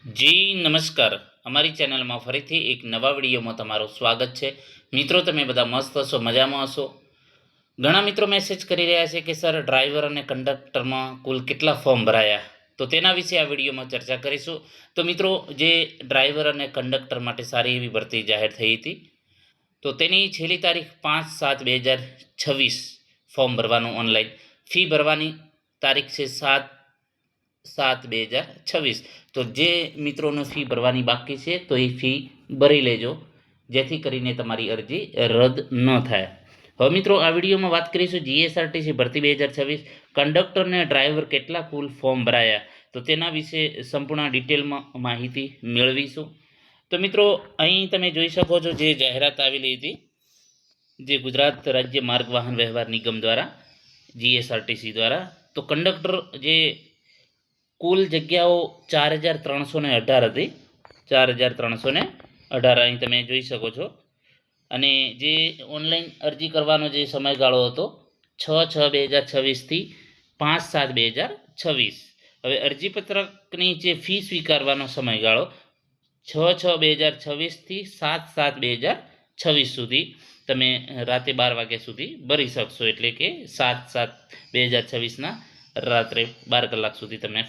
જી નમસ્કાર, અમારી ચેનલમાં ફરીથી એક નવા વિડીયોમાં તમારું સ્વાગત છે. મિત્રો, તમે બધા મસ્ત હશો, મજામાં હશો. ઘણા મિત્રો મેસેજ કરી રહ્યા છે કે સર, ડ્રાઈવર અને કંડક્ટરમાં કુલ કેટલા ફોર્મ ભરાયા, તો તેના વિશે આ વિડીયોમાં ચર્ચા કરીશું. તો મિત્રો, જે ડ્રાઈવર અને કંડક્ટર માટે સારી એવી ભરતી જાહેર થઈ હતી, તો તેની છેલ્લી તારીખ 5/7/2026 ફોર્મ ભરવાનું ઓનલાઈન. ફી ભરવાની તારીખ છે 7/7/2026. તો જે મિત્રોને ફી ભરવાની બાકી છે તો એ ફી ભરી લેજો, જેથી કરીને તમારી અરજી રદ ન થાય. હવે મિત્રો, આ વિડીયોમાં વાત કરીશું જીએસઆરટીસી ભરતી 2026 કંડક્ટર અને ડ્રાઈવર કેટલા કુલ ફોર્મ ભરાયા, તો તેના વિશે સંપૂર્ણ ડિટેલમાં માહિતી મેળવીશું. તો મિત્રો, અહીં તમે જોઈ શકો છો જે જાહેરાત આવેલી હતી, જે ગુજરાત રાજ્ય માર્ગ વાહન વ્યવહાર નિગમ દ્વારા, જીએસઆરટીસી દ્વારા. તો કંડક્ટર જે કુલ જગ્યાઓ 4,318 હતી. 4,318 અહીં તમે જોઈ શકો છો. અને જે ઓનલાઈન અરજી કરવાનો જે સમયગાળો હતો 6/6/2026 થી 5/7/2026. હવે અરજીપત્રકની જે ફી સ્વીકારવાનો સમયગાળો 6/6/2026 થી 7/7/2026 સુધી તમે રાતે 12 વાગ્યા સુધી ભરી શકશો. એટલે કે 7/7/2026ના રાત્રે 12 કલાક સુધી તમે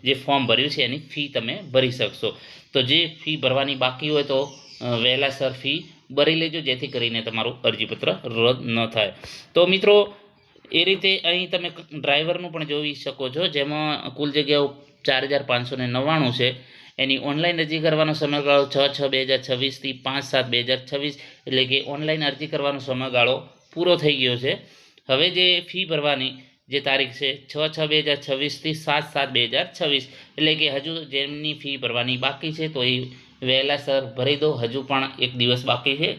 જે ફોર્મ ભર્યું છે એની ફી તમે ભરી શકશો. તો જે ફી ભરવાની બાકી હોય તો વહેલાસર ફી ભરી લેજો, જેથી કરીને તમારું અરજીપત્ર રદ ન થાય. તો મિત્રો, એ રીતે અહીં તમે ડ્રાઈવરનું પણ જોઈ શકો છો, જેમાં કુલ જગ્યાઓ 4,599 છે. એની ઓનલાઈન અરજી કરવાનો સમયગાળો 6/6/2026 થી 5/7/2026. એટલે કે ઓનલાઈન અરજી કરવાનો સમયગાળો પૂરો થઈ ગયો છે. હવે જે ફી ભરવાની જે તારીખ છે 6/6/2026 થી 7/7/2026. એટલે કે હજુ જેમની ફી ભરવાની બાકી છે તો એ વહેલાસર ભરી દો. હજુ પણ એક દિવસ બાકી છે,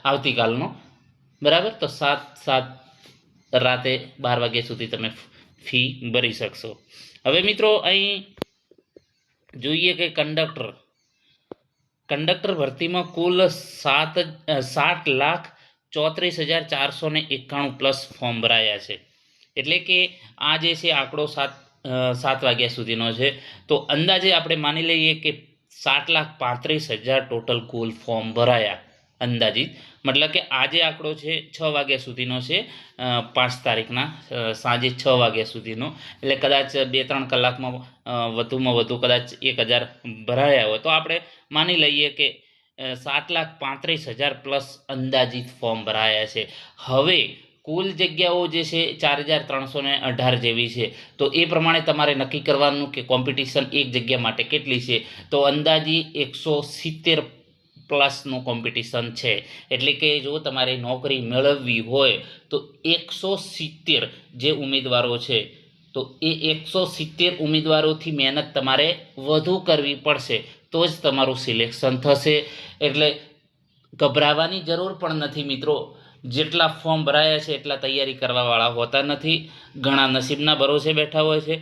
આવતીકાલનો, બરાબર. તો 7/7 રાતે 12 વાગ્યા સુધી તમે ફી ભરી શકશો. હવે મિત્રો, અહીં જોઈએ કે કંડક્ટર ભરતીમાં કુલ 60,34,491 પ્લસ ફોર્મ ભરાયા છે. એટલે કે આ જે છે આંકડો 7 વાગ્યા સુધીનો છે. તો અંદાજે આપણે માની લઈએ કે 60,35,000 ટોટલ કુલ ફોર્મ ભરાયા અંદાજિત. મતલબ કે આજે આંકડો છે 6 વાગ્યા સુધીનો છે, 5 તારીખના સાંજે 6 વાગ્યા સુધીનો. એટલે કદાચ 2-3 કલાકમાં વધુમાં વધુ કદાચ 1,000 ભરાયા હોય તો આપણે માની લઈએ કે 7,35,000 પ્લસ અંદાજિત ફોર્મ ભરાયા છે. હવે કુલ જગ્યાઓ જે છે 4,318 જેવી છે. તો એ પ્રમાણે તમારે નક્કી કરવાનું કે કોમ્પિટિશન એક જગ્યા માટે કેટલી છે. તો અંદાજી 170 પ્લસનું કોમ્પિટિશન છે. એટલે કે જો તમારે નોકરી મેળવવી હોય તો 170 જે ઉમેદવારો છે, તો એ 170 ઉમેદવારોથી મહેનત તમારે વધુ કરવી પડશે, તો જ તમારું સિલેક્શન થશે. એટલે ગભરાવાની જરૂર પણ નથી મિત્રો. જેટલા ફોર્મ ભરાયા છે એટલા તૈયારી કરવાવાળા હોતા નથી. ઘણા નસીબના ભરોસે બેઠા હોય છે,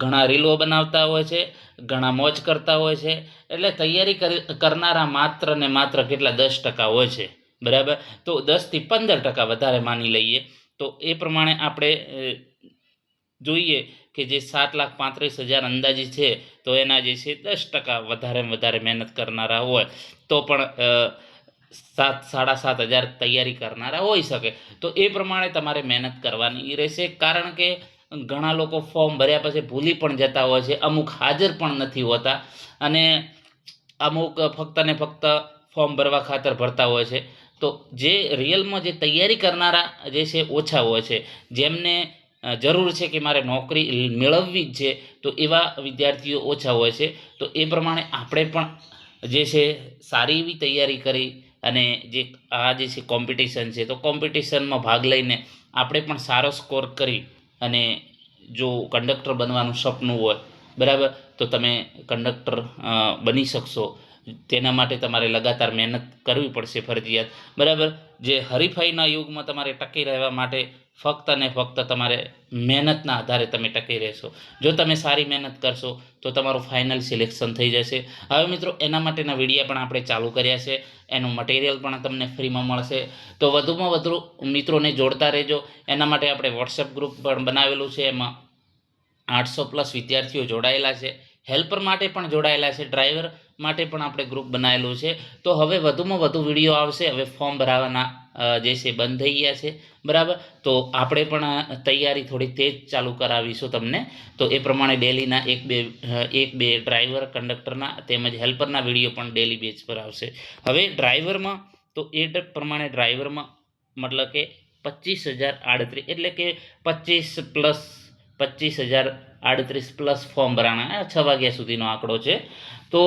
ઘણા રીલો બનાવતા હોય છે, ઘણા મોજ કરતા હોય છે. એટલે તૈયારી કરનારા માત્ર ને માત્ર કેટલા 10% હોય છે, બરાબર. તો 10 થી 15% વધારે માની લઈએ. તો એ પ્રમાણે આપણે જોઈએ કે જે 7,35,000 અંદાજે છે, તો એના જે છે 10% વધારે મહેનત કરનારા હોય તો પણ 7,500 તૈયારી કરનારા હોઈ શકે. તો એ પ્રમાણે તમારે મહેનત કરવાની રહેશે. કારણ કે ઘણા લોકો ફોર્મ ભર્યા પછી ભૂલી પણ જતા હોય છે, અમુક હાજર પણ નથી હોતા, અને અમુક ફક્ત ને ફક્ત ફોર્મ ભરવા ખાતર ભરતા હોય છે. તો જે રિયલમાં જે તૈયારી કરનારા જે છે ઓછા હોય છે. જેમને જરૂર છે કે મારે નોકરી મેળવવી જ છે, તો એવા વિદ્યાર્થીઓ ઓછા હોય છે. તો એ પ્રમાણે આપણે પણ જે છે સારી એવી તૈયારી કરી અને જે આ જે છે કોમ્પિટિશન છે, તો કોમ્પિટિશનમાં ભાગ લઈને આપણે પણ સારો સ્કોર કરી અને જો કંડક્ટર બનવાનું સપનું હોય, બરાબર, તો તમે કંડક્ટર બની શકશો. તેના માટે તમારે લગાતાર મહેનત કરવી પડશે ફરજિયાત, બરાબર. જે હરીફાઈના યુગમાં તમારે ટકી રહેવા માટે ફક્ત ને ફક્ત તમારે મહેનતના આધારે તમે ટકી રહેશો. જો તમે સારી મહેનત કરશો તો તમારું ફાઇનલ સિલેક્શન થઈ જશે. હવે મિત્રો, એના માટેના વિડીયા પણ આપણે ચાલુ કર્યા છે. એનું મટીરિયલ પણ તમને ફ્રીમાં મળશે. તો વધુમાં વધુ મિત્રોને જોડતા રહેજો. એના માટે આપણે વોટ્સએપ ગ્રુપ પણ બનાવેલું છે. એમાં 800 પ્લસ વિદ્યાર્થીઓ જોડાયેલા છે. હેલ્પર માટે પણ જોડાયેલા છે, ડ્રાઈવર માટે પણ આપણે ગ્રુપ બનાવેલું છે. તો હવે વધુમાં વધુ વિડીયો આવશે. હવે ફોર્મ ભરાવાના જે છે બંધ થઈ ગયા છે, બરાબર. તો આપણે પણ તૈયારી થોડી તેજ ચાલુ કરાવીશું તમને. તો એ પ્રમાણે ડેલીના એક બે ડ્રાઈવર કંડક્ટરના તેમજ હેલ્પરના વિડીયો પણ ડેલી બેઝ પર આવશે. હવે ડ્રાઈવરમાં તો એ પ્રમાણે ડ્રાઈવરમાં મતલબ કે 25,038 એટલે કે 25,038 પ્લસ ફોર્મ ભરાણા. 6 વાગ્યા સુધીનો આંકડો છે. તો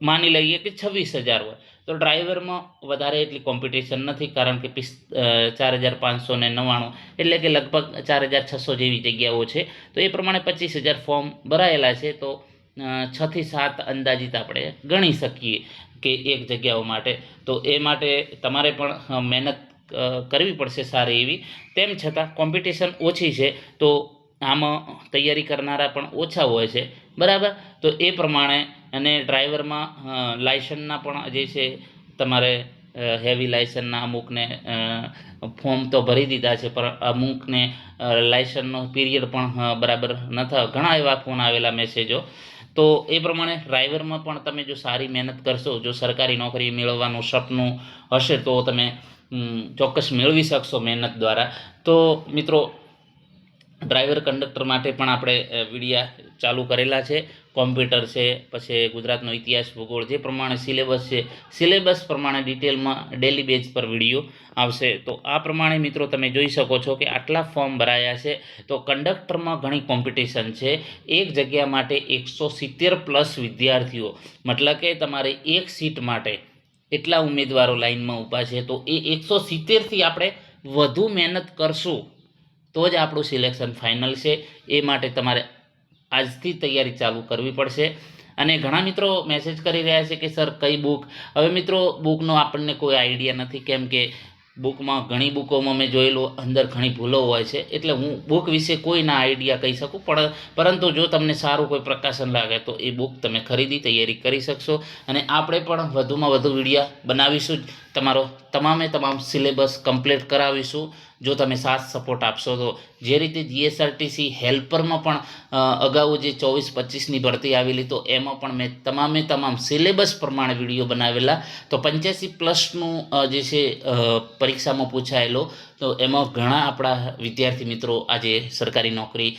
માની લઈએ કે 26,000 હોય તો ડ્રાઈવરમાં વધારે એટલી કોમ્પિટિશન નથી, કારણ કે 4,599 એટલે કે લગભગ 4,600 જેવી જગ્યાઓ છે. તો એ પ્રમાણે 25,000 ફોર્મ ભરાયેલા છે. તો 6 થી 7 અંદાજિત આપણે ગણી શકીએ કે એક જગ્યાઓ માટે. તો એ માટે તમારે પણ મહેનત કરવી પડશે સારી એવી. તેમ છતાં કોમ્પિટિશન ઓછી છે, તો આમાં તૈયારી કરનારા પણ ઓછા હોય છે, બરાબર. તો એ પ્રમાણે અને ડ્રાઈવરમાં લાયસન્સના પણ જે છે તમારે હેવી લાયસન્સના અમુકને ફોર્મ તો ભરી દીધા છે, પણ અમુકને લાયસન્સનો પીરિયડ પણ બરાબર નથી. ઘણા એવા ફોન આવેલા મેસેજો. તો એ પ્રમાણે ડ્રાઈવરમાં પણ તમે જો સારી મહેનત કરશો, જો સરકારી નોકરી મેળવવાનું સપનું હશે તો તમે ચોક્કસ મેળવી શકશો મહેનત દ્વારા. તો મિત્રો ડ્રાઈવર કંડક્ટર માટે પણ આપણે વિડીયા ચાલુ કરેલા છે. કોમ્પ્યુટર છે, પછી ગુજરાતનો ઇતિહાસ ભૂગોળ, જે પ્રમાણે સિલેબસ છે, સિલેબસ પ્રમાણે ડિટેલમાં ડેલી બેઝ પર વિડીયો આવશે. તો આ પ્રમાણે મિત્રો તમે જોઈ શકો છો કે આટલા ફોર્મ ભરાયા છે. તો કંડક્ટરમાં ઘણી કોમ્પિટિશન છે. એક જગ્યા માટે 170 પ્લસ વિદ્યાર્થીઓ, મતલબ કે તમારે એક સીટ માટે એટલા ઉમેદવારો લાઈનમાં ઊભા છે. તો એ 170થી આપણે વધુ મહેનત કરશું તો જ આપણું સિલેક્શન ફાઇનલ છે. એ માટે તમારે આજથી તૈયારી ચાલુ કરવી પડશે. અને ઘણા મિત્રો મેસેજ કરી રહ્યા છે કે સર કઈ બુક. હવે મિત્રો બુકનો આપણને કોઈ આઈડિયા નથી, કેમ કે બુકમાં ઘણી બુકોમાં મેં જોયેલું અંદર ઘણી ભૂલો હોય છે, એટલે હું બુક વિશે કોઈના આઈડિયા કહી શકું. પરંતુ જો તમને સારું કોઈ પ્રકાશન લાગે તો એ બુક તમે ખરીદી તૈયારી કરી શકશો. અને આપણે પણ વધુમાં વધુ વિડીયા બનાવીશું, તમારો તમામ સિલેબસ કમ્પ્લીટ કરાવીશું જો તમે સાથ સપોર્ટ આપશો તો. જે રીતે જીએસઆરટીસી હેલ્પરમાં પણ અગાઉ જે 24-25ની ભરતી આવેલી, તો એમાં પણ મેં તમામ સિલેબસ પ્રમાણે વિડીયો બનાવેલા. તો 85+ જે છે પરીક્ષામાં પૂછાયેલો, તો એમાં ઘણા આપણા વિદ્યાર્થી મિત્રો આજે સરકારી નોકરી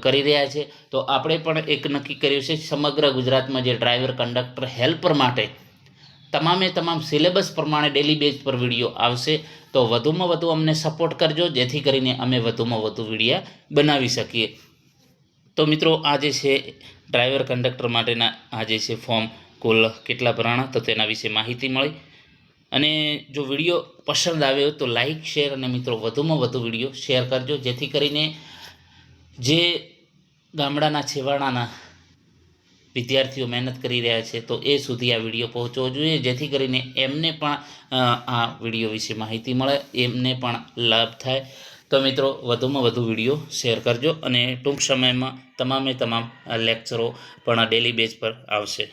કરી રહ્યા છે. તો આપણે પણ એક નક્કી કર્યું છે, સમગ્ર ગુજરાતમાં જે ડ્રાઈવર કંડક્ટર હેલ્પર માટે તમામ સિલેબસ પ્રમાણે ડેલી બેઝ પર વિડીયો આવશે. તો વધુમાં વધુ અમને સપોર્ટ કરજો, જેથી કરીને અમે વધુમાં વધુ વિડીયા બનાવી શકીએ. તો મિત્રો આ જે છે ડ્રાઈવર કંડક્ટર માટેના આ જે છે ફોર્મ કુલ કેટલા ભરાણા, તો તેના વિશે માહિતી મળી. અને જો વિડીયો પસંદ આવ્યો તો લાઈક, શેર અને મિત્રો વધુમાં વધુ વિડીયો શેર કરજો, જેથી કરીને જે ગામડાના છેવાડાના વિદ્યાર્થીઓ મહેનત કરી રહ્યા છે તો એ સુધી આ વિડીયો પહોંચવો જોઈએ, જેથી કરીને એમને પણ આ વિડીયો વિશે માહિતી મળે, એમને પણ લાભ થાય. તો મિત્રો વધુમાં વધુ વિડીયો શેર કરજો. અને ટૂંક સમયમાં તમામ લેક્ચરો પણ ડેલી બેઝ પર આવશે.